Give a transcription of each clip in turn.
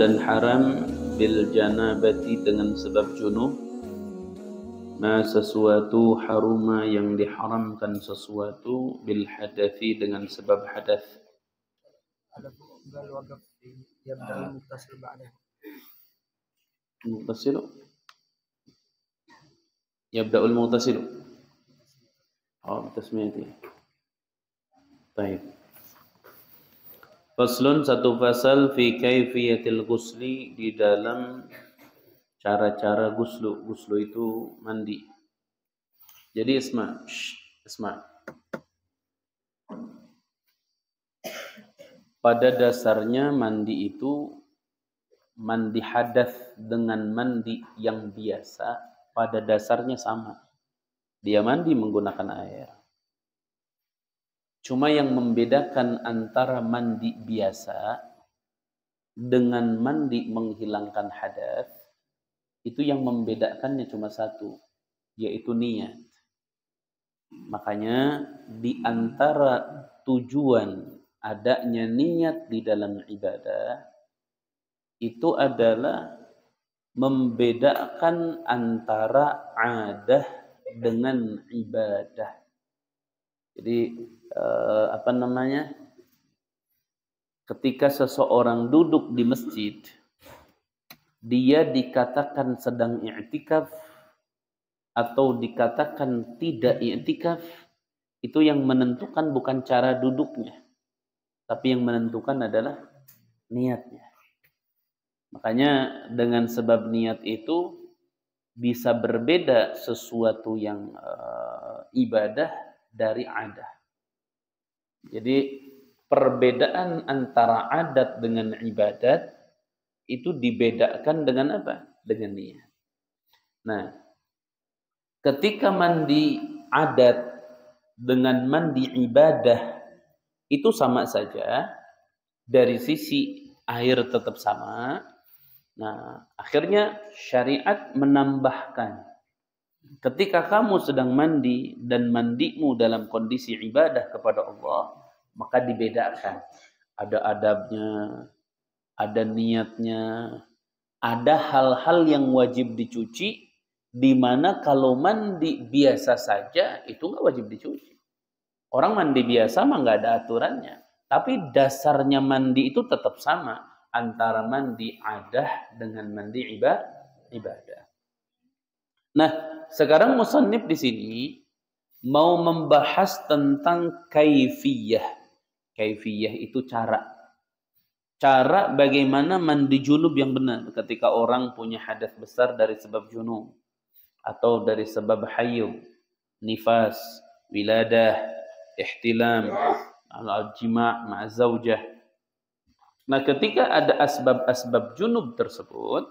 dan haram bil janabati dengan sebab junub, ma sesuatu haruma yang diharamkan sesuatu bil hadathi dengan sebab hadath. Muttasilu yabda'ul muttasilu tasmiyati. Baik. Faslun, satu fasal fi kaifiyatil ghusli, di dalam cara-cara guslu. Guslu itu mandi. Jadi isma. Pada dasarnya mandi itu, mandi hadas dengan mandi yang biasa pada dasarnya sama. Dia mandi menggunakan air. Cuma yang membedakan antara mandi biasa dengan mandi menghilangkan hadas, itu yang membedakannya cuma satu, yaitu niat. Makanya di antara tujuan adanya niat di dalam ibadah, itu adalah membedakan antara adah dengan ibadah. Jadi ketika seseorang duduk di masjid, dia dikatakan sedang i'tikaf atau dikatakan tidak i'tikaf, itu yang menentukan bukan cara duduknya, tapi yang menentukan adalah niatnya. Makanya dengan sebab niat itu bisa berbeda sesuatu yang ibadah dari adah. Jadi perbedaan antara adat dengan ibadat itu dibedakan dengan apa? Dengan niat. Nah, ketika mandi adat dengan mandi ibadah itu sama saja, dari sisi air tetap sama. Nah, akhirnya syariat menambahkan, ketika kamu sedang mandi dan mandimu dalam kondisi ibadah kepada Allah, maka dibedakan. Ada adabnya, ada niatnya, ada hal-hal yang wajib dicuci, di mana kalau mandi biasa saja itu nggak wajib dicuci. Orang mandi biasa mah nggak ada aturannya, tapi dasarnya mandi itu tetap sama antara mandi adah dengan mandi ibadah. Nah, sekarang musannif di sini mau membahas tentang kaifiyah. Kaifiyah itu cara. Cara bagaimana mandi junub yang benar ketika orang punya hadas besar dari sebab junub atau dari sebab haid, nifas, wiladah, ihtilam, al-jima' ma'a zaujah. Nah, ketika ada asbab-asbab junub tersebut,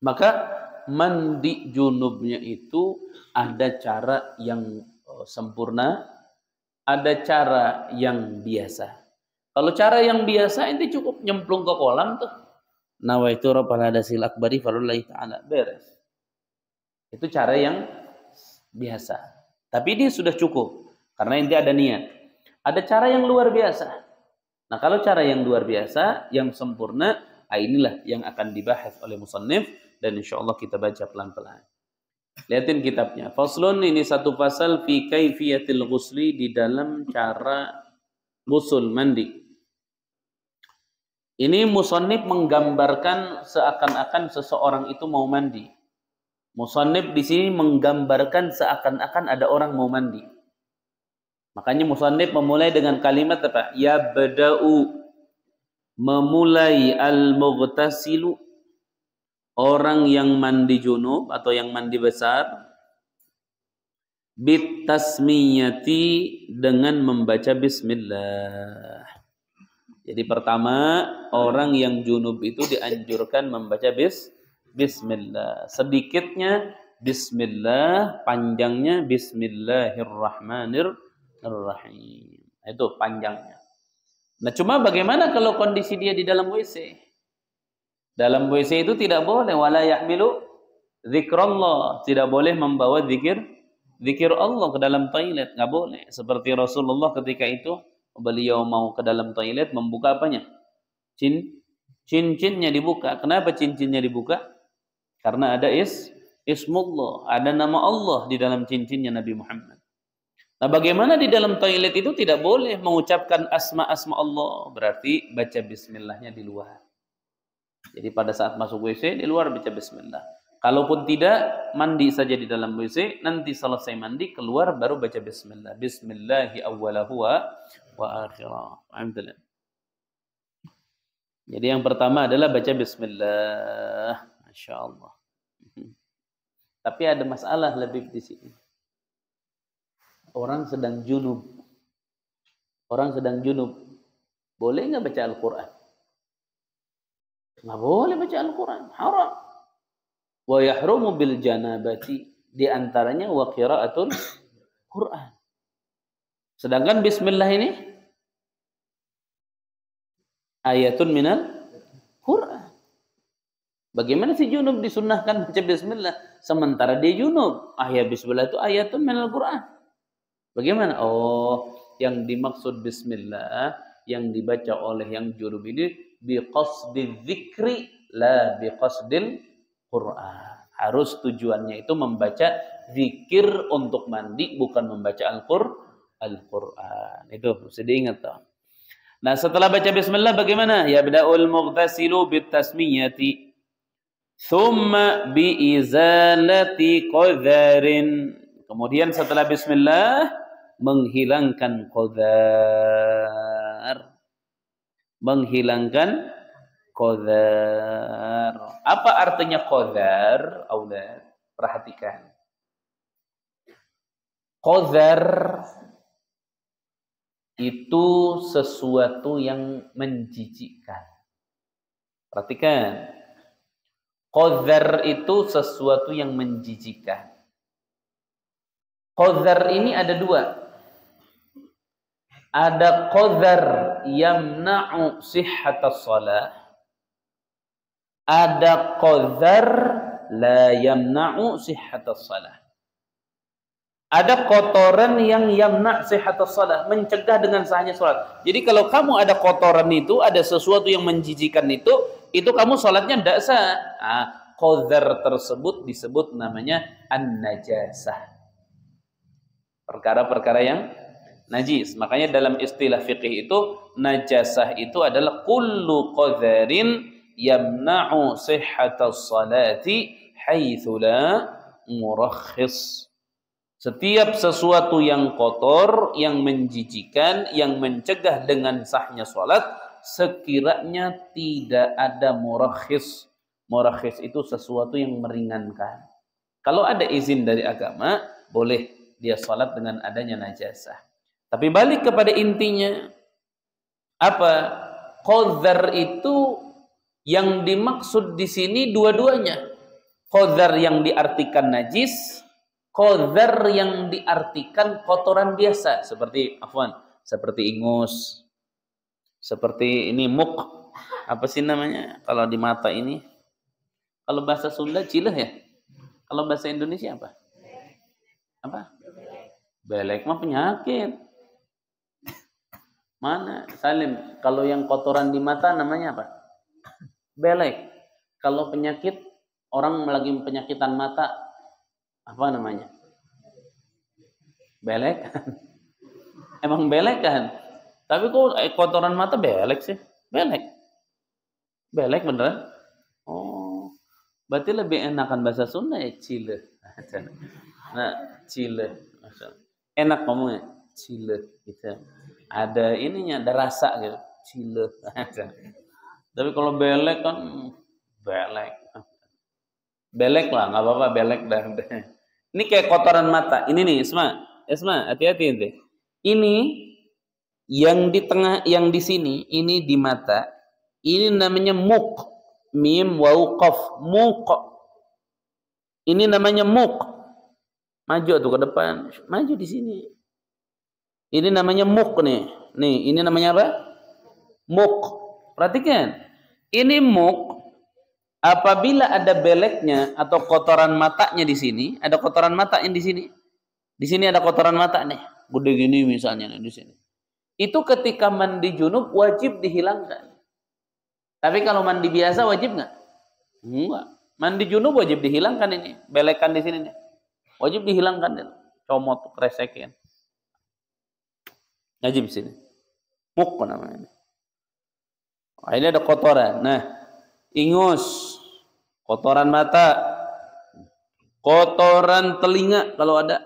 maka mandi junubnya itu ada cara yang sempurna, ada cara yang biasa. Kalau cara yang biasa itu cukup nyemplung ke kolam tuh. Nawaitu rabbal hadasil akbari farullahi ta'ala, beres. Itu cara yang biasa. Tapi dia sudah cukup karena ini ada niat. Ada cara yang luar biasa. Nah, kalau cara yang luar biasa, yang sempurna, inilah yang akan dibahas oleh musannif dan insyaallah kita baca pelan-pelan. Lihatin kitabnya. Faslun, ini satu pasal fi kaifiyatil ghusli, di dalam cara ghusl mandi. Ini musannif menggambarkan seakan-akan seseorang itu mau mandi. Musannif di sini menggambarkan seakan-akan ada orang mau mandi. Makanya musannif memulai dengan kalimat apa? Yabda'u, memulai al-mughtasilu, orang yang mandi junub atau yang mandi besar, bitasmiyati, dengan membaca bismillah. Jadi pertama, orang yang junub itu dianjurkan membaca bismillah. Sedikitnya bismillah, panjangnya bismillahirrahmanirrahim. Itu panjangnya. Nah, cuma bagaimana kalau kondisi dia di dalam WC? Dalam WC itu tidak boleh wala yahmilu zikrullah, tidak boleh membawa zikir Allah ke dalam toilet, enggak boleh. Seperti Rasulullah ketika itu beliau mau ke dalam toilet, membuka apanya? Cincinnya dibuka. Kenapa cincinnya dibuka? Karena ada ismullah, ada nama Allah di dalam cincinnya Nabi Muhammad. Nah, bagaimana di dalam toilet itu tidak boleh mengucapkan asma-asma Allah, berarti baca bismillahnya di luar. Jadi pada saat masuk WC di luar baca bismillah. Kalaupun tidak, mandi saja di dalam WC, nanti selesai mandi keluar baru baca bismillah. Bismillahi awwalahu wa akhirah. Alhamdulillah. Jadi yang pertama adalah baca bismillah. Masya Allah. Tapi ada masalah lebih di sini. Orang sedang junub. Boleh nggak baca Al-Quran? Nggak boleh baca Al-Quran. Haram. Wa yahrumu bil janabati. Di antaranya wa qiraatul Quran. Sedangkan bismillah ini ayatun minal Quran. Bagaimana si junub disunnahkan baca bismillah sementara dia junub? Ayat bismillah itu ayatun minal Quran. Bagaimana? Oh, yang dimaksud bismillah yang dibaca oleh yang junub ini biqasdil dzikri la biqasdil Quran. Harus tujuannya itu membaca zikir untuk mandi, bukan membaca Al-Quran. Itu mesti diingat toh. Nah, setelah baca bismillah bagaimana? Yabda'ul mughtasilu bitasmiyati thumma biizalati qadharin. Kemudian setelah bismillah menghilangkan qadhar. Apa artinya qadhar? Aulad, perhatikan. Qadhar itu sesuatu yang menjijikkan. Perhatikan. Qadhar itu sesuatu yang menjijikkan. Qadhar ini ada dua. Ada qadhar yamna'u sihhatas shalah. Ada qadhar la yamna'u sihhatas shalah. Ada kotoran yang yamna' sihhatas shalah, mencegah dengan sahnya salat. Jadi kalau kamu ada kotoran itu, ada sesuatu yang menjijikan itu kamu salatnya tidak sah. Nah, qadhar tersebut disebut namanya an-najasah. Perkara-perkara yang najis. Makanya dalam istilah fikih itu najasah itu adalah kullu qadharin yamna'u sihhatas salati haitsu la murakhis. Setiap sesuatu yang kotor, yang menjijikan, yang mencegah dengan sahnya salat sekiranya tidak ada murakhis. Murakhis itu sesuatu yang meringankan. Kalau ada izin dari agama, boleh dia salat dengan adanya najasah. Tapi balik kepada intinya, apa? Qadhar itu yang dimaksud di sini dua-duanya. Qadhar yang diartikan najis, qadhar yang diartikan kotoran biasa, seperti seperti ingus, seperti ini muk, apa sih namanya? Kalau di mata ini, kalau bahasa Sunda cileh ya. Kalau bahasa Indonesia apa? Apa? Belek mah penyakit. Mana? Salim, kalau yang kotoran di mata namanya apa? Belek. Kalau penyakit, orang lagi penyakitan mata, apa namanya? Belek. Emang belek kan? Tapi kok kotoran mata belek sih? Belek. Belek beneran? Oh, berarti lebih enakan bahasa Sunda ya, cile. Nah, cile. Enak ngomongnya, cile gitu. Ada ininya, ada rasa gitu, cile. Tapi kalau belek kan belek. Belek lah, nggak apa-apa belek dah. Ini kayak kotoran mata. Ini nih, Esma, hati-hati ente. Ini yang di tengah, yang di sini, ini di mata. Ini namanya muk. Mim waw qaf, muk. Ini namanya muk. Maju tuh ke depan, maju di sini. Ini namanya muk nih. Nih, ini namanya apa? Muk. Perhatikan. Ini muk. Apabila ada beleknya atau kotoran matanya di sini, ada kotoran mata yang di sini. Di sini ada kotoran mata nih, gede gini misalnya nih, di sini. Itu ketika mandi junub wajib dihilangkan. Tapi kalau mandi biasa wajib nggak? Enggak. Mandi junub wajib dihilangkan ini. Belekan di sini nih. Wajib dihilangkan. Comot, kresekin. Wajib sini. Muk namanya. Nah, ini ada kotoran. Nah, ingus. Kotoran mata. Kotoran telinga kalau ada.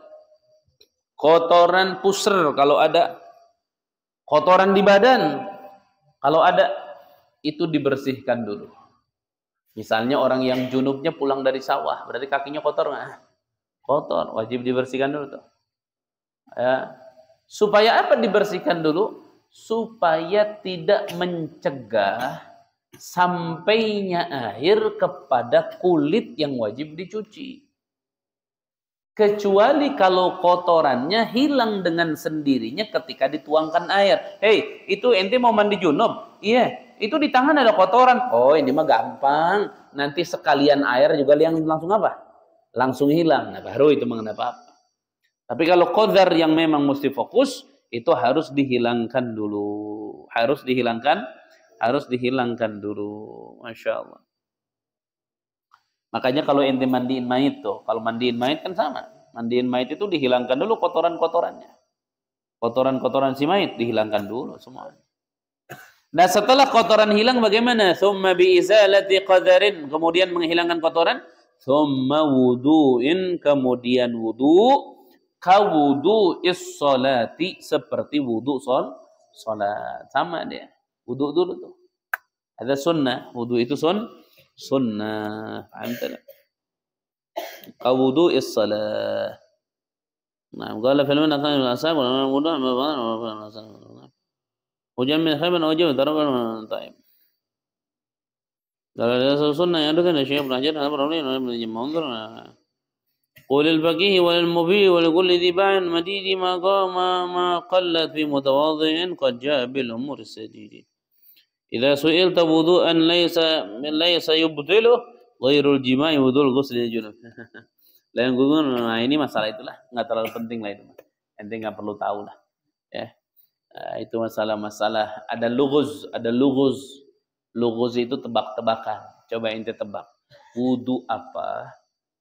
Kotoran pusar kalau ada. Kotoran di badan kalau ada, itu dibersihkan dulu. Misalnya orang yang junubnya pulang dari sawah, berarti kakinya kotor nggak? Kotor, wajib dibersihkan dulu tuh. Ya. Supaya apa dibersihkan dulu? Supaya tidak mencegah sampainya air kepada kulit yang wajib dicuci. Kecuali kalau kotorannya hilang dengan sendirinya ketika dituangkan air. Hei, itu ente mau mandi junub? Iya, itu di tangan ada kotoran. Oh, ini mah gampang. Nanti sekalian air juga yang langsung apa? Langsung hilang. Nah, baru itu mengenai apa-apa. Tapi kalau qadar yang memang mesti fokus, itu harus dihilangkan dulu. Harus dihilangkan dulu. Masya Allah. Makanya kalau ente mandiin mayit tuh, kalau mandiin mayit kan sama. Mandiin mayit itu dihilangkan dulu kotoran-kotorannya. Kotoran-kotoran si mayit dihilangkan dulu semua. Nah, setelah kotoran hilang bagaimana? Tsumma bi izalati qadarin, kemudian menghilangkan kotoran. Tsumma wudu'in, kemudian wudu. Ka wudu'is sholati, seperti wudu salat. Sama dia. Wudu dulu tuh. Ada sunnah, wudu itu sunnah. Paham tak? Kawudu is-salah. Nah, qala fil man akan al-asab wa wudu hujan min khayban aw jam tarakal taib. Dalam sunnah yang ada kan Syekh Ibnu Hajar ada orang ini mengundur. Qul al-faqih wal mubi wal kulli diba'in madidi ma qallat fi mutawadhi'in qad ja'a bil umur sadidi. Idza su'ilta wudu'an laysa yubtilu ghairul jima'i wudul ghusli junub. Lain gugun, nah ini masalah itulah, nggak terlalu penting lah itu. Ente nggak perlu tahu lah. Ya. Itu masalah-masalah ada lughuz. Lughuz itu tebak-tebakan. Coba ente tebak. Wudu apa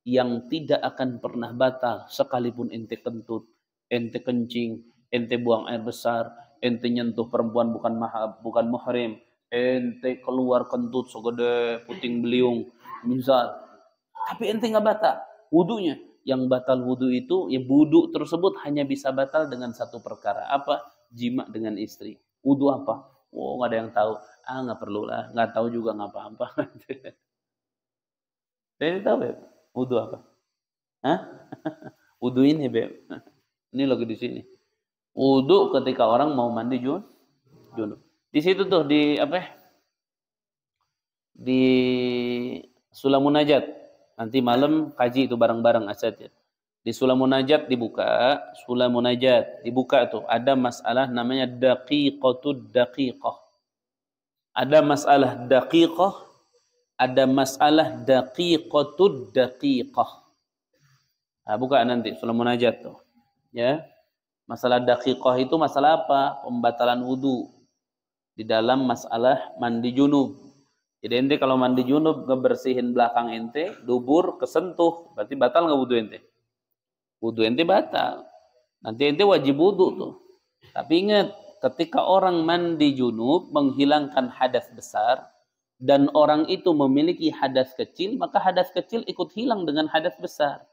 yang tidak akan pernah batal sekalipun ente kentut, ente kencing, ente buang air besar, ente nyentuh perempuan bukan muhrim, ente keluar kentut segede puting beliung misal, tapi ente nggak batal wudunya. Yang batal wudu itu, ya wudu tersebut hanya bisa batal dengan satu perkara. Apa? Jima dengan istri. Wudu apa? Oh, nggak ada yang tahu. Nggak perlu lah, nggak tahu juga nggak apa-apa. Jadi tahu Beb? Wudu apa? Hah? Wudu ini Beb. Ini lagi di sini. Wudu ketika orang mau mandi junub. Di situ tuh di apa? Di Sulamun Najat. Nanti malam kaji itu bareng-bareng asatidz. Di Sulamun Najat dibuka, Sulamun Najat dibuka tuh ada masalah namanya daqiqatud daqiqah. Ada masalah daqiqah, ada masalah daqiqatud daqiqah. Nah, buka nanti Sulamun Najat tuh. Ya. Masalah daqiqah itu masalah apa? Pembatalan wudu. Di dalam masalah mandi junub. Jadi ente kalau mandi junub ngebersihin belakang ente, dubur kesentuh, berarti batal nggak wudu ente? Wudu ente batal. Nanti ente wajib wudu tuh. Tapi ingat, ketika orang mandi junub menghilangkan hadas besar dan orang itu memiliki hadas kecil, maka hadas kecil ikut hilang dengan hadas besar.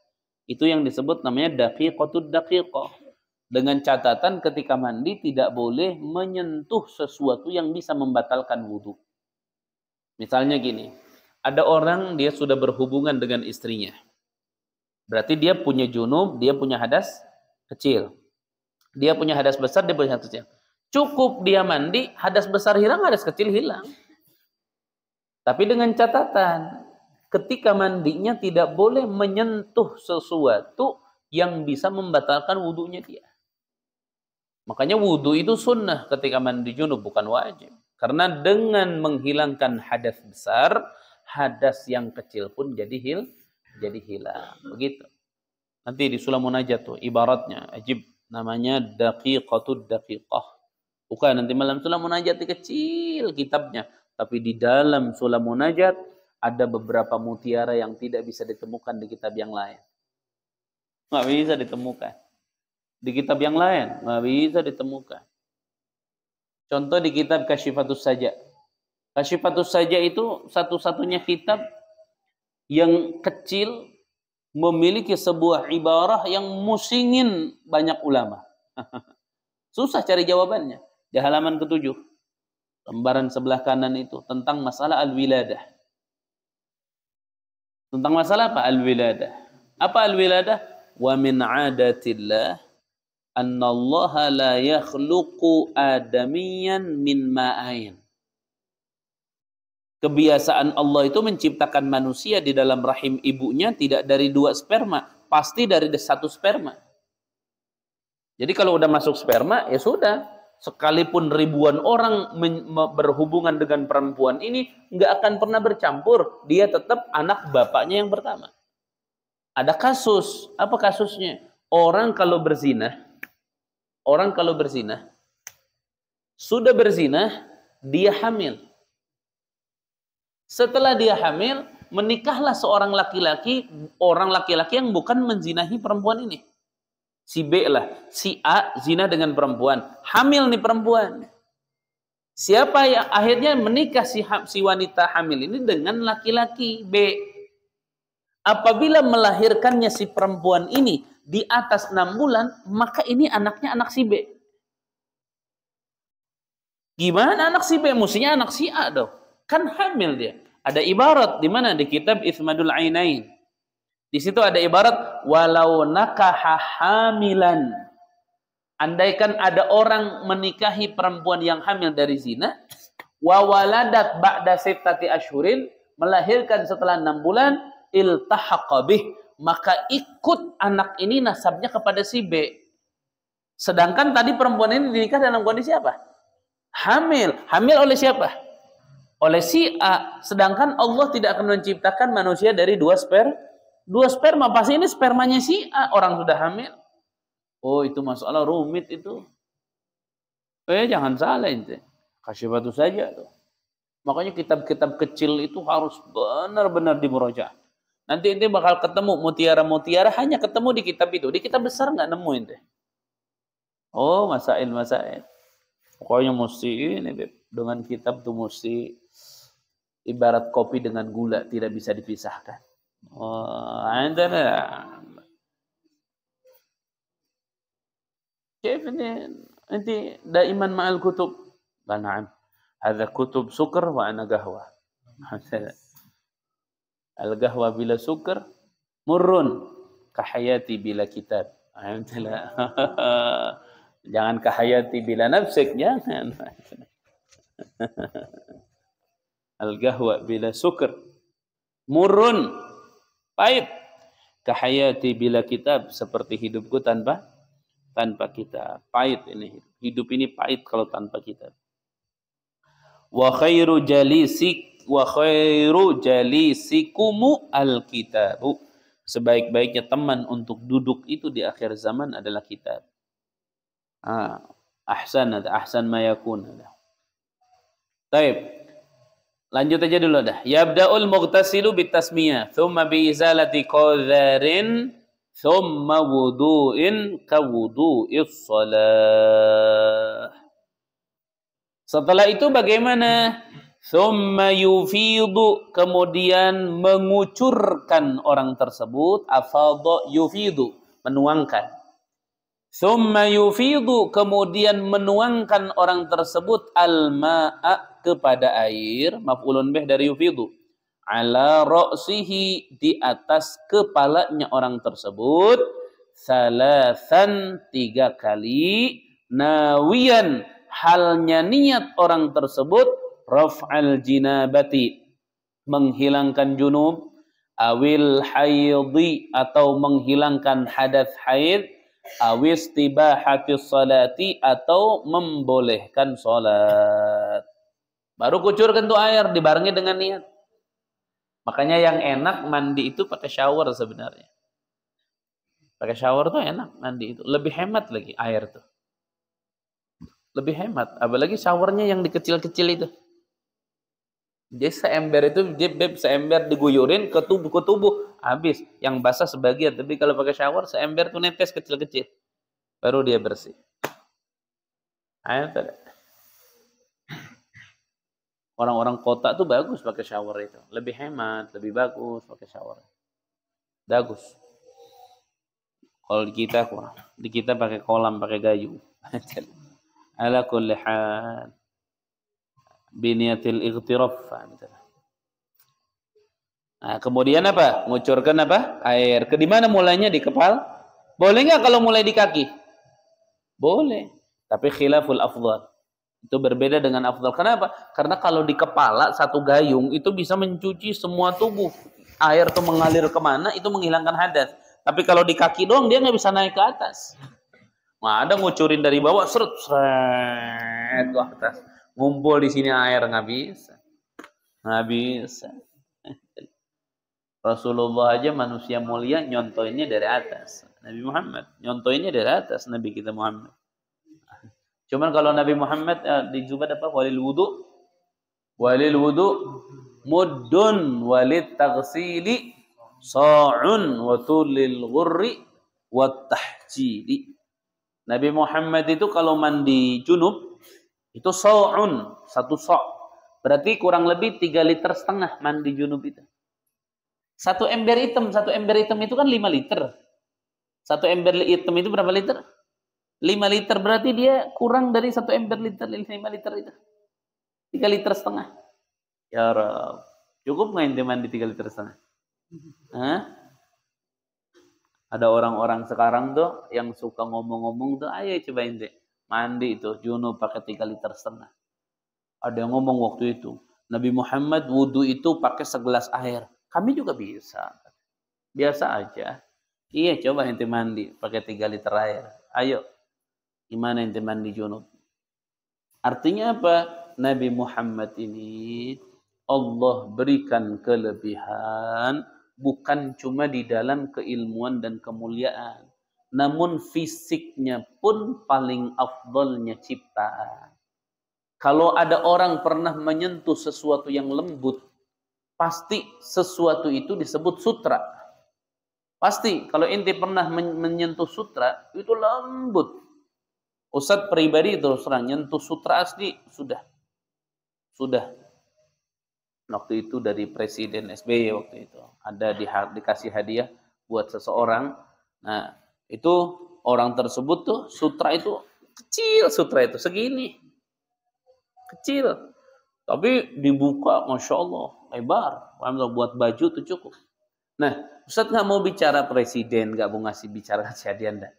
Itu yang disebut namanya daqiqatud daqiqah. Dengan catatan ketika mandi tidak boleh menyentuh sesuatu yang bisa membatalkan wudu. Misalnya gini, ada orang dia sudah berhubungan dengan istrinya. Berarti dia punya junub, dia punya hadas kecil. Dia punya hadas besar, dia punya hadas kecil. Cukup dia mandi, hadas besar hilang, hadas kecil hilang. Tapi dengan catatan, ketika mandinya tidak boleh menyentuh sesuatu yang bisa membatalkan wudunya dia. Makanya wudu itu sunnah ketika mandi junub, bukan wajib. Karena dengan menghilangkan hadas besar, hadas yang kecil pun jadi hilang. Begitu. Nanti di Sulamun Najat tuh ibaratnya ajib, namanya daqiqatud daqiqah. Bukan nanti malam Sulamun Najat kecil kitabnya. Tapi di dalam surah Munajat ada beberapa mutiara yang tidak bisa ditemukan di kitab yang lain. Nggak bisa ditemukan. Di kitab yang lain nggak bisa ditemukan. Contoh di kitab Kasyifatus Saja. Kasyifatus Saja itu satu-satunya kitab yang kecil memiliki sebuah ibarah yang musingin banyak ulama. Susah cari jawabannya. Di halaman ke-7. Lembaran sebelah kanan itu tentang masalah al-wiladah. Tentang masalah apa? Al-wiladah. Apa al-wiladah? Wa min 'adatillah anna Allah la yakhluqu adamiyan min ma'ain. Kebiasaan Allah itu menciptakan manusia di dalam rahim ibunya tidak dari 2 sperma, pasti dari 1 sperma. Jadi kalau udah masuk sperma, ya sudah. Sekalipun ribuan orang berhubungan dengan perempuan ini, nggak akan pernah bercampur. Dia tetap anak bapaknya yang pertama. Ada kasus. Apa kasusnya? Orang kalau berzina, sudah berzina, dia hamil. Setelah dia hamil, menikahlah seorang laki-laki, orang laki-laki yang bukan menzinahi perempuan ini. Si B lah, si A zina dengan perempuan, hamil nih perempuan. Siapa yang akhirnya menikah si wanita hamil ini dengan laki-laki B? Apabila melahirkannya si perempuan ini di atas 6 bulan, maka ini anaknya anak si B. Gimana anak si B? Mestinya anak si A dong. Kan hamil dia. Ada ibarat di mana di kitab Itsmadul Ainain. Di situ ada ibarat walau nakaha hamilan. Andaikan ada orang menikahi perempuan yang hamil dari zina, wa waladat ba'da sittati asyhurin, melahirkan setelah 6 bulan, iltahaqa bih, maka ikut anak ini nasabnya kepada si B. Sedangkan tadi perempuan ini dinikah dalam kondisi apa? Hamil. Hamil oleh siapa? Oleh si A. Sedangkan Allah tidak akan menciptakan manusia dari 2 sperma. Pasti ini spermanya si A. Orang sudah hamil. Oh, itu masalah rumit itu. Jangan salah itu. Kasyifatus Saja tuh. Makanya kitab-kitab kecil itu harus benar-benar dimurojaah. Nanti ente bakal ketemu mutiara-mutiara hanya ketemu di kitab itu. Di kitab besar nggak nemu ente. Oh, masail. Pokoknya mesti ini, Beb. Dengan kitab tuh mesti ibarat kopi dengan gula, tidak bisa dipisahkan. Oh, كيف انت دائما مع الكتب؟ نعم، هذا كتب سكر وانا قهوه. القهوه بلا سكر مر كحياتي بلا كتاب. Jangan kahayati bila nafsik, jangan. Al-qahwa bila sukr murrun, pahit. Kahayati bila kitab, seperti hidupku tanpa kitab. Pahit ini. Hidup ini pahit kalau tanpa kitab. Wa khairu jalisikumu al-kitabu. Sebaik-baiknya teman untuk duduk itu di akhir zaman adalah kitab. Ahsan ma yakun. Baik. Lanjut aja dulu dah. Yabda'ul mughtasilu bitasmiyah, thumma biizalati qadharin, thumma wudu'in ka wudu'is shalah. Setelah itu bagaimana? Thumma yufidu, kemudian mengucurkan orang tersebut, afadha yufidu, menuangkan. Thumma yufidu, kemudian menuangkan orang tersebut al-ma'a, kepada air, maf'ulun bih dari yufidu, ala ra'sihi, di atas kepalanya orang tersebut, salasan, 3 kali, nawiyan, halnya niat orang tersebut, raf'al jinabati, menghilangkan junub, awil haidhi, atau menghilangkan hadas haid, awis tibahatis salati, atau membolehkan salat. Baru kucurkan tuh air, dibarengi dengan niat. Makanya yang enak mandi itu pakai shower sebenarnya. Pakai shower tuh enak mandi itu. Lebih hemat lagi air tuh. Lebih hemat. Apalagi showernya yang dikecil-kecil itu. Jadi seember itu beb seember diguyurin ke tubuh habis. Yang basah sebagian, tapi kalau pakai shower seember tuh netes kecil-kecil. Baru dia bersih. Ayo, orang-orang kota tuh bagus pakai shower itu. Lebih hemat, lebih bagus pakai shower. Bagus. Kalau di kita kurang. Di kita pakai kolam, pakai gayu. Ala kulli hal. Biniatil ightiraf. Nah, kemudian apa? Ngucurkan apa? Air. Ke di mana mulainya? Di kepala? Boleh nggak kalau mulai di kaki? Boleh. Tapi khilaful afdal. Itu berbeda dengan afdal. Kenapa? Karena kalau di kepala satu gayung itu bisa mencuci semua tubuh. Air itu mengalir kemana? Itu menghilangkan hadas. Tapi kalau di kaki doang dia nggak bisa naik ke atas. Nah, ada ngucurin dari bawah, seret ke atas. Ngumpul di sini air nggak bisa. Nggak bisa. Rasulullah aja manusia mulia nyontoinnya dari atas. Nabi Muhammad nyontoinnya dari atas. Nabi kita Muhammad. Cuman kalau Nabi Muhammad di Zubat apa? Walil wudu muddun walid taghsili sa'un wa tulil ghurri wat tahjili. Nabi Muhammad itu kalau mandi junub itu sa'un, satu sa'. Berarti kurang lebih 3,5 liter mandi junub itu. Satu ember hitam itu kan 5 liter. Satu ember hitam itu berapa liter? 5 liter, berarti dia kurang dari satu ember liter, 5 liter itu. 3,5 liter. Ya Rab. Cukup nggak ente mandi 3,5 liter? Hah? Ada orang-orang sekarang tuh yang suka ngomong-ngomong tuh, ayo coba ente mandi itu junub pakai 3,5 liter. Ada yang ngomong waktu itu, Nabi Muhammad wudu itu pakai segelas air. Kami juga bisa. Biasa aja. Iya, coba ente mandi pakai 3 liter air. Ayo. Gimana ente mandi junub? Artinya apa? Nabi Muhammad ini Allah berikan kelebihan bukan cuma di dalam keilmuan dan kemuliaan, namun fisiknya pun paling afdalnya ciptaan. Kalau ada orang pernah menyentuh sesuatu yang lembut, pasti sesuatu itu disebut sutra. Pasti kalau ente pernah menyentuh sutra, itu lembut. Ustadz pribadi terus terang nyentuh sutra asli sudah. Waktu itu dari Presiden SBY waktu itu ada dikasih hadiah buat seseorang. Nah itu orang tersebut tuh sutra itu kecil, sutra itu segini kecil, tapi dibuka, masya Allah lebar. Buat baju tuh cukup. Nah Ustadz nggak mau bicara presiden, nggak mau ngasih bicara hadiah anda.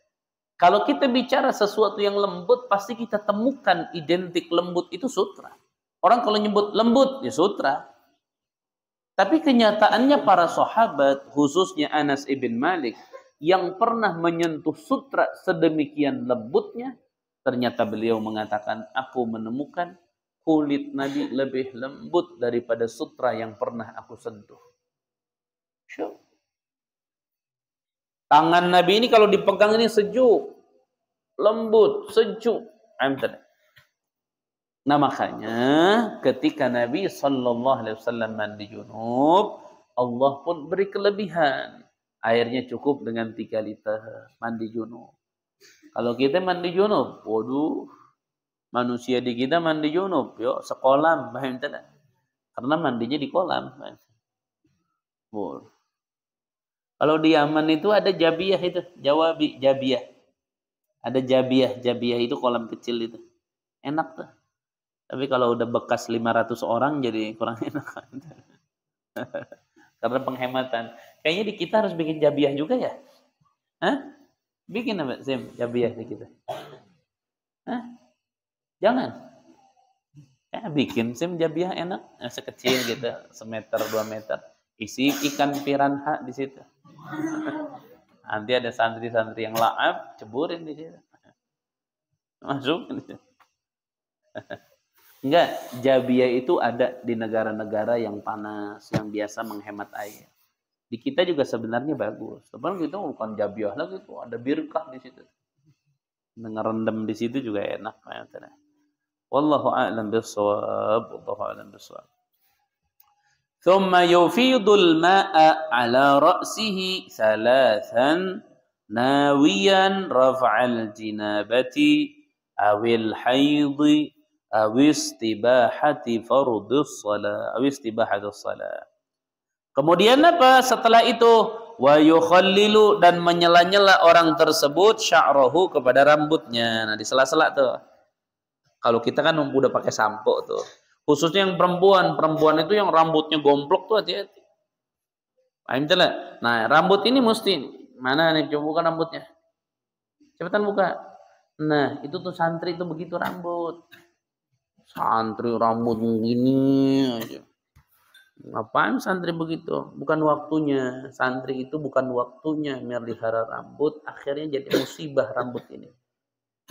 Kalau kita bicara sesuatu yang lembut, pasti kita temukan identik lembut itu sutra. Orang kalau nyebut lembut, ya sutra. Tapi kenyataannya para sahabat, khususnya Anas ibn Malik, yang pernah menyentuh sutra sedemikian lembutnya, ternyata beliau mengatakan, aku menemukan kulit Nabi lebih lembut daripada sutra yang pernah aku sentuh. Sure. Tangan Nabi ini kalau dipegang ini sejuk, lembut, sejuk. Nah makanya ketika Nabi SAW mandi junub, Allah pun beri kelebihan. Airnya cukup dengan 3 liter mandi junub. Kalau kita mandi junub, waduh, manusia di kita mandi junub, yuk sekolam, karena mandinya di kolam. Kalau di Yaman itu ada Jabiyah itu, Jabiyah. Ada Jabiyah itu kolam kecil itu. Enak tuh. Tapi kalau udah bekas 500 orang jadi kurang enak. Karena penghematan. Kayaknya di kita harus bikin Jabiyah juga ya? Hah? Bikin apa, Sim? Jabiyah di kita. Hah? Jangan. Bikin Sim Jabiyah enak. Sekecil gitu, semeter, 2 meter. Isi ikan piranha di situ. Nanti ada santri-santri yang laab, ceburin di situ. Masuk. Enggak, Jabiyah itu ada di negara-negara yang panas, yang biasa menghemat air. Di kita juga sebenarnya bagus. Tapi kita bukan Jabiyah lagi tuh, ada birkah di situ. Ngerendam di situ juga enak. Wallahu a'lam bishawab. Thumma yufidul ma'a ala ra'sihi thalathan nawiyan raf'al jinabati awil haidhi awistibahati fardhus shalah awistibahatus shalah. Kemudian apa setelah itu? Wa yukhallilu, dan menyela-nyela orang tersebut sya'rahu, kepada rambutnya. Nah, di sela-sela tuh. Kalau kita kan udah pakai sampo tuh. Khususnya yang perempuan itu yang rambutnya gomplok tuh hati-hati. Paham tidak? Nah, rambut ini mesti mana nih, coba buka rambutnya. Cepetan buka. Nah, itu tuh santri itu begitu rambut. Santri rambut gini aja. Ngapain santri begitu? Bukan waktunya. Santri itu bukan waktunya melihara rambut. Akhirnya jadi musibah rambut ini.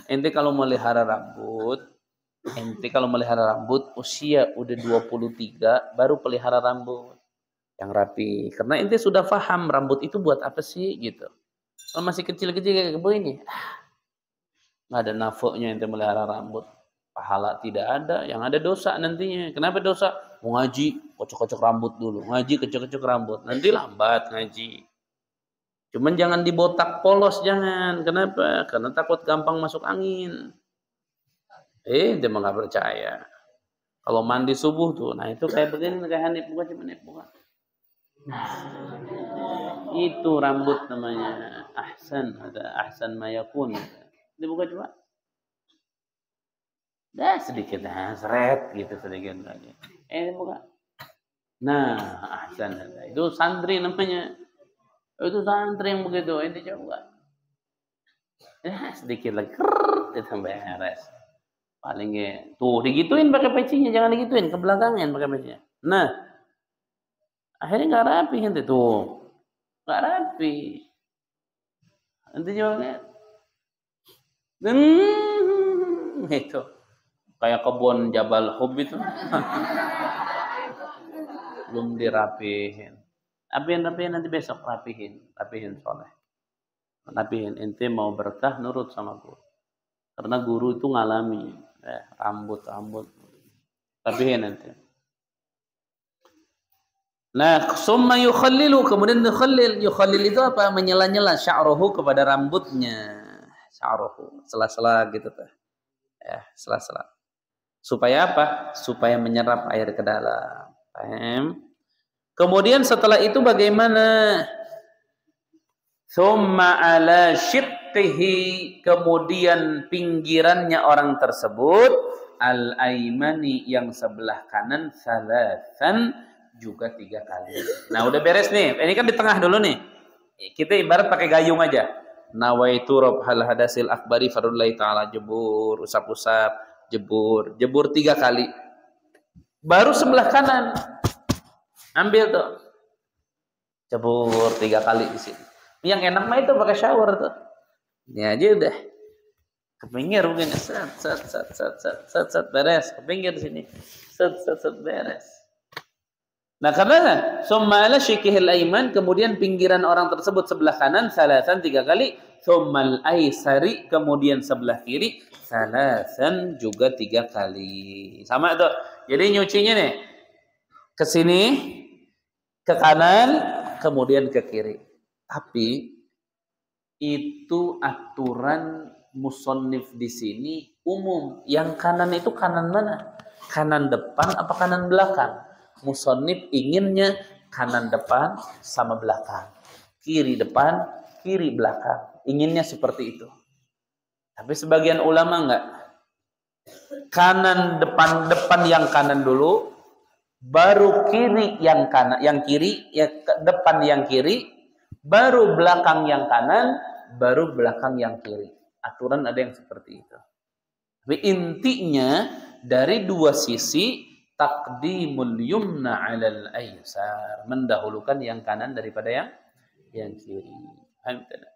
Ente kalau melihara rambut, usia udah 23 baru pelihara rambut yang rapi. Karena ente sudah paham rambut itu buat apa sih gitu. Kalau masih kecil-kecil kayak begini, nggak ada nafoknya ente melihara rambut. Pahala tidak ada, yang ada dosa nantinya. Kenapa dosa? Mau ngaji, kocok-kocok rambut dulu. Ngaji, kocok-kocok rambut. Nanti lambat ngaji. Cuman jangan dibotak polos, jangan. Kenapa? Karena takut gampang masuk angin. Dia mah nggak percaya. Kalau mandi subuh tuh, nah itu kayak begini, kayak Hanif. Bukan cuma Hanif, bukan. Itu rambut namanya ahsan. Ada ahsan mayakun. Ini bukan cuma. Dah sedikit, seret gitu sedikit lagi. Buka. Nah, ahsan. Itu santri namanya. Itu santri yang begitu. Ini coba. Sedikit lagi. Itu sampai beres. Paling tuh digituin pakai pecinya, jangan digituin ke belakangin pakai pecinya. Nah, akhirnya nggak rapi nanti tuh. Nggak rapi. Nanti coba lihat. Itu. Kayak kebun Jabal Hub itu. Belum dirapihin. Rapihin nanti besok rapihin soleh. Rapihin, ente mau berkah nurut sama guru. Karena guru itu ngalami rambut. Rapihin nanti. Nah, summa yukhallilu, kemudian yukhallil itu apa? Menyela-nyela sya'ruhu, kepada rambutnya. Sya'ruhu, sela-sela gitu tuh. Sela-sela. Supaya apa? Supaya menyerap air ke dalam. Paham? Kemudian setelah itu bagaimana? Tsumma ala shiqqihi, kemudian pinggirannya orang tersebut, al-aimani, yang sebelah kanan, salasan, juga 3 kali. Nah, udah beres nih. Ini kan di tengah dulu nih. Kita ibarat pakai gayung aja. Nawaitu rabhal hadasil akbari farullahi ta'ala, jebur, usap-usap, jebur 3 kali. Baru sebelah kanan ambil tuh, jebur 3 kali di sini. Yang enak mah itu pakai shower tuh. Ini aja udah ke pinggir mungkin, set beres, ke pinggir di sini, set beres. Nah, karena summa ala syikihil aiman, kemudian pinggiran orang tersebut sebelah kanan salasan 3 kali, summal aisari, kemudian sebelah kiri salasan, juga 3 kali. Sama tuh. Jadi nyucinya nih ke sini, ke kanan, kemudian ke kiri. Tapi itu aturan musannif di sini umum. Yang kanan itu kanan mana? Kanan depan apa kanan belakang? Musannif inginnya kanan depan sama belakang, kiri depan, kiri belakang. Inginnya seperti itu. Tapi sebagian ulama enggak. Kanan depan yang kanan dulu, baru kiri yang kanan, yang kiri, ya depan yang kiri, baru belakang yang kanan, baru belakang yang kiri. Aturan ada yang seperti itu. Tapi intinya dari 2 sisi, taqdimul yumna 'alal aysar, mendahulukan yang kanan daripada yang kiri. Paham tidak?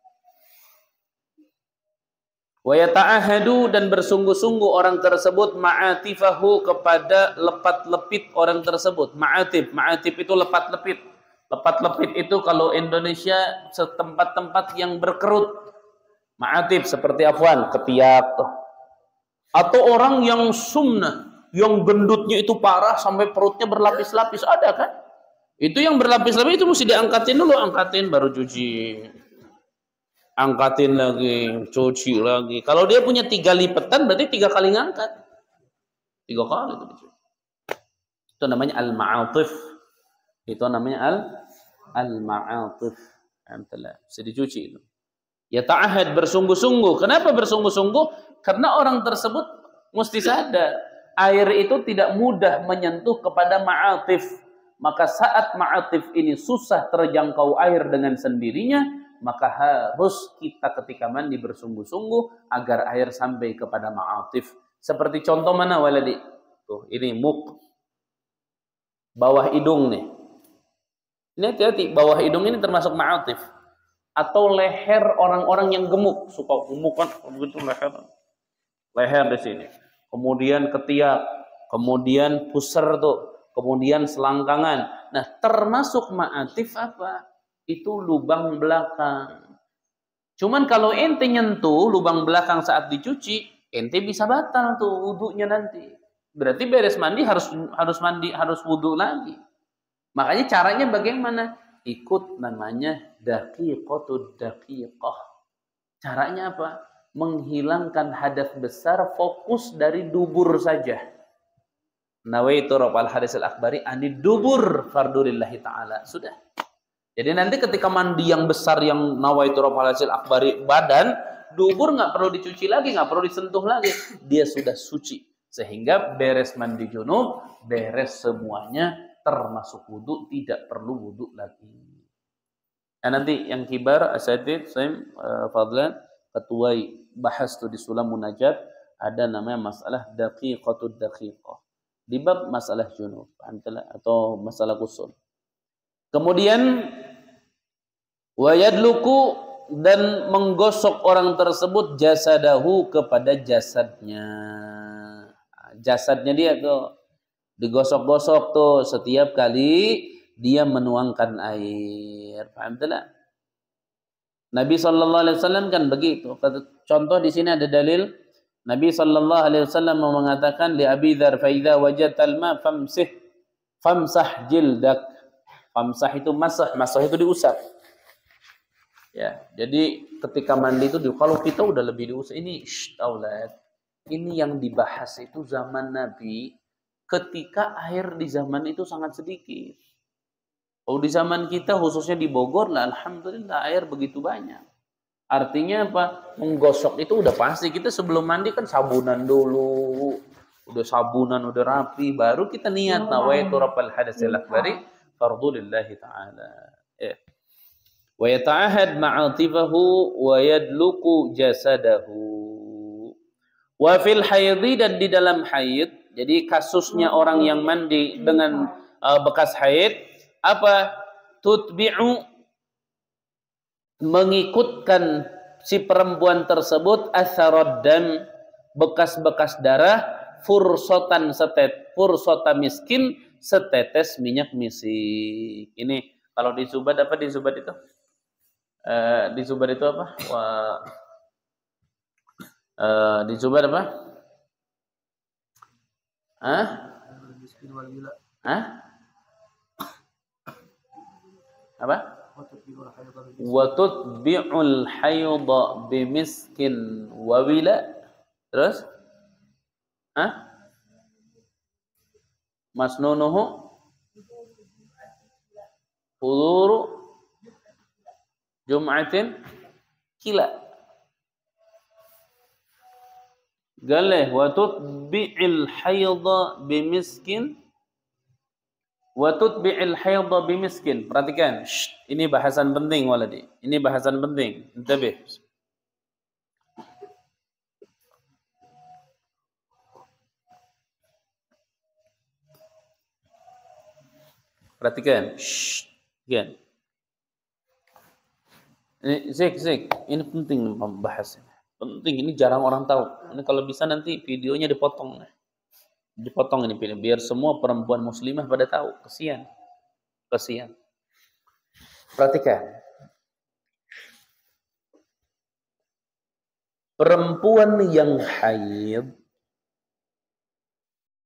Wa yata'ahadu, dan bersungguh-sungguh orang tersebut, ma'atifahu, kepada lepat-lepit orang tersebut. Ma'atif itu lepat-lepit. Lepat-lepit itu kalau Indonesia setempat-tempat yang berkerut. Ma'atif seperti afwan, ketiak tuh. Atau orang yang sumnah, yang gendutnya itu parah sampai perutnya berlapis-lapis, ada kan? Itu yang berlapis-lapis itu mesti diangkatin dulu, angkatin baru cuci. Angkatin lagi, cuci lagi. Kalau dia punya 3 lipatan berarti 3 kali ngangkat. 3 kali itu dicuci. Itu namanya al-ma'atif. Itu namanya al-ma'atif. Alhamdulillah, bisa dicuci itu. Ya ta'ahad, bersungguh-sungguh. Kenapa bersungguh-sungguh? Karena orang tersebut mesti sadar air itu tidak mudah menyentuh kepada ma'atif. Maka saat ma'atif ini susah terjangkau air dengan sendirinya, maka harus kita ketika mandi bersungguh-sungguh agar air sampai kepada ma'atif. Seperti contoh mana waladi? Tuh, ini muk. Bawah hidung nih. Ini hati-hati, bawah hidung ini termasuk ma'atif. Atau leher orang-orang yang gemuk, suka gemuk kan, begitu leher. Leher di sini. Kemudian ketiak, kemudian pusar tuh, kemudian selangkangan. Nah, termasuk ma'atif apa? Itu lubang belakang. Cuman kalau ente nyentuh lubang belakang saat dicuci, ente bisa batal tuh wudunya nanti. Berarti beres mandi harus wudu lagi. Makanya caranya bagaimana? Ikut namanya daqiqatud daqiqah. Caranya apa? Menghilangkan hadas besar, fokus dari dubur saja. Nawaitu raf'al hadasil akbari ani dubur fardulillahi ta'ala. Sudah. Jadi nanti ketika mandi yang besar yang nawaitu raf'al hadasil akbari badan, dubur nggak perlu dicuci lagi, nggak perlu disentuh lagi. Dia sudah suci. Sehingga beres mandi junub, beres semuanya, termasuk wudu, tidak perlu wudu lagi. Nah, nanti yang kibar, asatid, fadlan, ketuai bahas tuh di sulam munajat, ada namanya masalah daqiqatud daqiqah. Di bab masalah junub, atau masalah ghusl. Kemudian wayadluku, dan menggosok orang tersebut jasadahu, kepada jasadnya. Jasadnya dia tuh digosok-gosok tuh setiap kali dia menuangkan air. Paham tidak? Nabi sallallahu alaihi wasallam kan begitu. Contoh di sini ada dalil Nabi sallallahu alaihi wasallam mengatakan li Abi Dzar, fa idza wajadtal ma famsah jildak. Famsah itu masah itu diusap. Ya, jadi ketika mandi itu kalau kita udah lebih diusap, ini aulad. Ini yang dibahas itu zaman Nabi ketika air di zaman itu sangat sedikit. Kalau di zaman kita khususnya di Bogor lah, alhamdulillah air begitu banyak. Artinya apa? Menggosok itu udah pasti. Kita sebelum mandi kan sabunan dulu. Udah sabunan, udah rapi, baru kita niat nawaitu raf'al hadasil akbari fardulillahi ta'ala. Wa yata'ahad ma'atifahu wa yadluku jasadahu. Wa fil haidhi, dan di dalam haid. Jadi kasusnya orang yang mandi dengan bekas haid, apa? Tutbi'u, mengikutkan si perempuan tersebut atharad dam, bekas-bekas darah, fursatan miskin, setetes minyak misik. Ini kalau di Zubat apa, di Zubat itu? Di Zubat itu apa? Di Zubat apa? Apa? Wa tutbi'ul haydha bimiskin wa wila. Terus? Masnunuhu huduru jum'atin kila. Galeh wa tutbi'il haydha bimiskin wa tutbi'il haydha bimiskin. Perhatikan, ini bahasan penting waladi. Ini bahasan penting. Intabih. Perhatikan. Ini Zik, ini penting membahasnya. Penting, ini jarang orang tahu. Ini kalau bisa nanti videonya dipotong. Dipotong ini video, biar semua perempuan muslimah pada tahu. Kesian. Perhatikan. Perempuan yang haid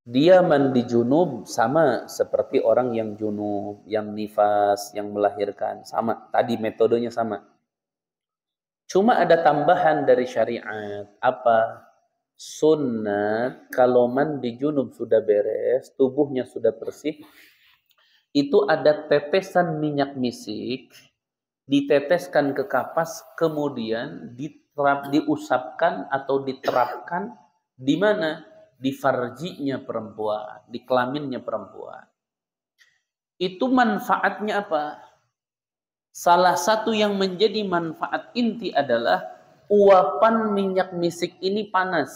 Dia mandi junub sama seperti orang yang junub, yang nifas, yang melahirkan, sama. Tadi metodenya sama. Cuma ada tambahan dari syariat. Apa? Sunnah kalau mandi junub sudah beres, tubuhnya sudah bersih, itu ada tetesan minyak misik, diteteskan ke kapas, kemudian diusapkan atau diterapkan di mana? Di farjinya perempuan, di kelaminnya perempuan. Itu manfaatnya apa? Salah satu yang menjadi manfaat inti adalah uapan minyak misik ini panas.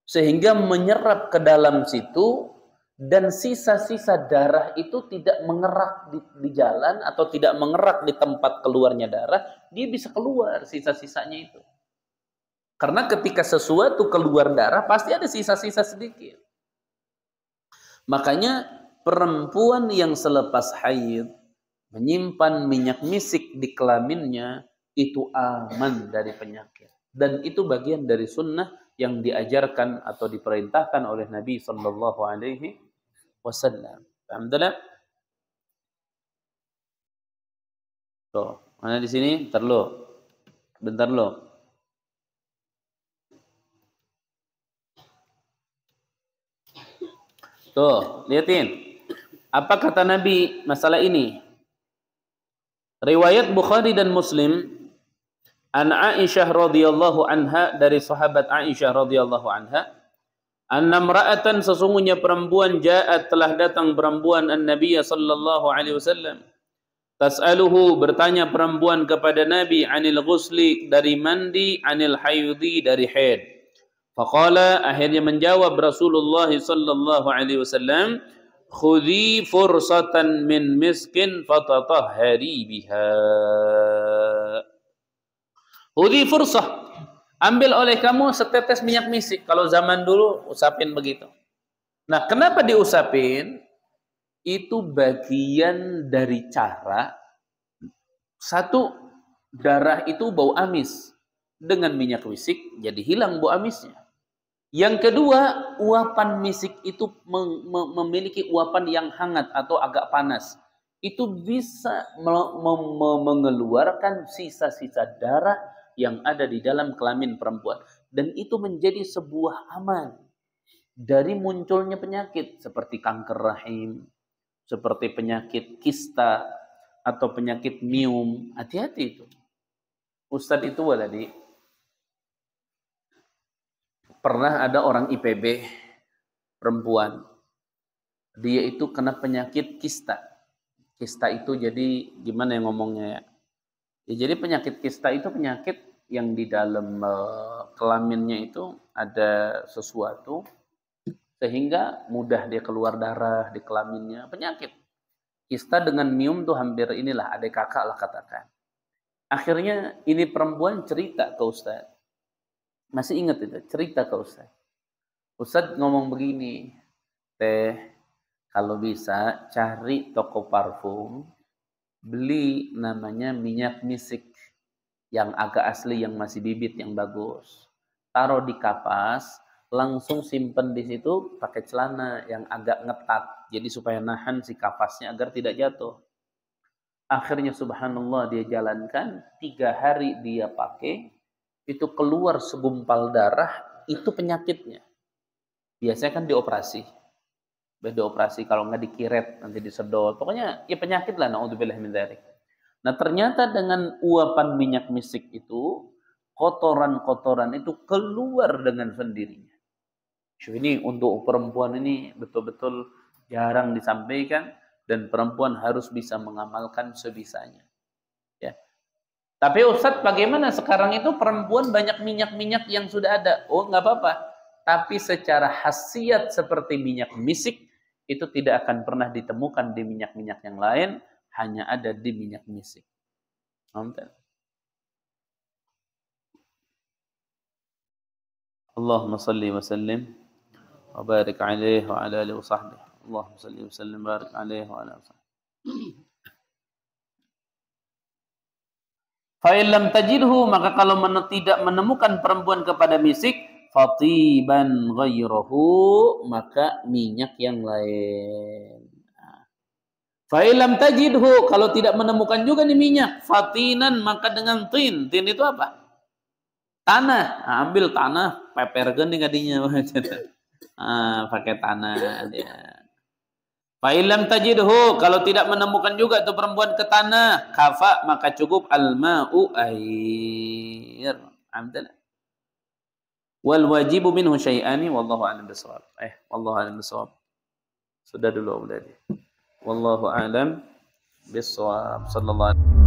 Sehingga menyerap ke dalam situ dan sisa-sisa darah itu tidak mengerak di jalan atau tidak mengerak di tempat keluarnya darah, dia bisa keluar sisa-sisanya itu. Karena ketika sesuatu keluar darah pasti ada sisa-sisa sedikit. Makanya perempuan yang selepas haid menyimpan minyak misik di kelaminnya itu aman dari penyakit. Dan itu bagian dari sunnah yang diajarkan atau diperintahkan oleh Nabi sallallahu alaihi wasallam. Alhamdulillah. Tuh, mana di sini? Bentar lo. Bentar lo. Tuh, lihatin. Apa kata Nabi masalah ini? Riwayat Bukhari dan Muslim an Aisyah radhiyallahu anha, dari sahabat Aisyah radhiyallahu anha, anna imra'atan, sesungguhnya perempuan, ja'at, telah datang perempuan an-nabiy sallallahu alaihi wasallam, tas'aluhu, bertanya perempuan kepada Nabi, anil ghusli, dari mandi, anil haidhi, dari haid. Faqala, akhirnya menjawab Rasulullah sallallahu alaihi wasallam, khudhi fursatan min miskin fatatahhari biha. Khudhi fursah, ambil oleh kamu setetes minyak misik. Kalau zaman dulu usapin begitu. Nah, kenapa diusapin? Itu bagian dari cara, satu, darah itu bau amis. Dengan minyak misik jadi hilang bau amisnya. Yang kedua, uapan misik itu memiliki uapan yang hangat atau agak panas. Itu bisa mengeluarkan sisa-sisa darah yang ada di dalam kelamin perempuan. Dan itu menjadi sebuah aman dari munculnya penyakit seperti kanker rahim, seperti penyakit kista, atau penyakit mium. Hati-hati itu. Ustadz itu tadi, pernah ada orang IPB perempuan, dia itu kena penyakit kista. Kista itu jadi gimana yang ngomongnya ya? Ya, jadi penyakit kista itu penyakit yang di dalam kelaminnya itu ada sesuatu sehingga mudah dia keluar darah di kelaminnya. Penyakit kista dengan mium tuh hampir inilah adik kakak lah katakan. Akhirnya ini perempuan cerita ke Ustaz. Masih ingat itu, cerita ke Ustaz. Ustaz ngomong begini, teh, kalau bisa cari toko parfum, beli namanya minyak misik yang agak asli, yang masih bibit, yang bagus. Taruh di kapas, langsung simpen di situ pakai celana yang agak ngetat. Jadi supaya nahan si kapasnya agar tidak jatuh. Akhirnya subhanallah dia jalankan, 3 hari dia pakai, itu keluar segumpal darah, itu penyakitnya. Biasanya kan dioperasi. Dioperasi, kalau nggak dikiret, nanti disedot. Pokoknya ya penyakit lah, naudzubillah min dzalik. Nah, ternyata dengan uapan minyak misik itu, kotoran-kotoran itu keluar dengan sendirinya. Ini untuk perempuan ini betul-betul jarang disampaikan, dan perempuan harus bisa mengamalkan sebisanya. Ya. Tapi Ustadz, bagaimana sekarang itu perempuan banyak minyak-minyak yang sudah ada? Oh, nggak apa-apa. Tapi secara khasiat seperti minyak misik, itu tidak akan pernah ditemukan di minyak-minyak yang lain, hanya ada di minyak misik. Allahumma salli wa sallim wa barik alaihi wa ala alihi wa sahbihi. Allahumma salli wa sallim wa barik alaihi wa ala alihi wa sahbihi. Fa illam tajidhu, maka kalau tidak menemukan perempuan kepada misik, fatiban ghairahu, maka minyak yang lain. Fa illam tajidhu, kalau tidak menemukan juga nih minyak, fatinan, maka dengan tin. Tin itu apa? Tanah. Nah, ambil tanah, peperkeun di kadinya. Pakai tanah dia. Fa illam tajidhu, kalau tidak menemukan juga tuh perempuan ke tanah, kafa, maka cukup al-ma'u, air. Alhamdulillah. Wal wajibu minhu syai'ani wallahu a'lam bissawab. Wallahu a'lam bissawab. Sudah dulu tadi. Wallahu a'lam bissawab. Sallallahu alaihi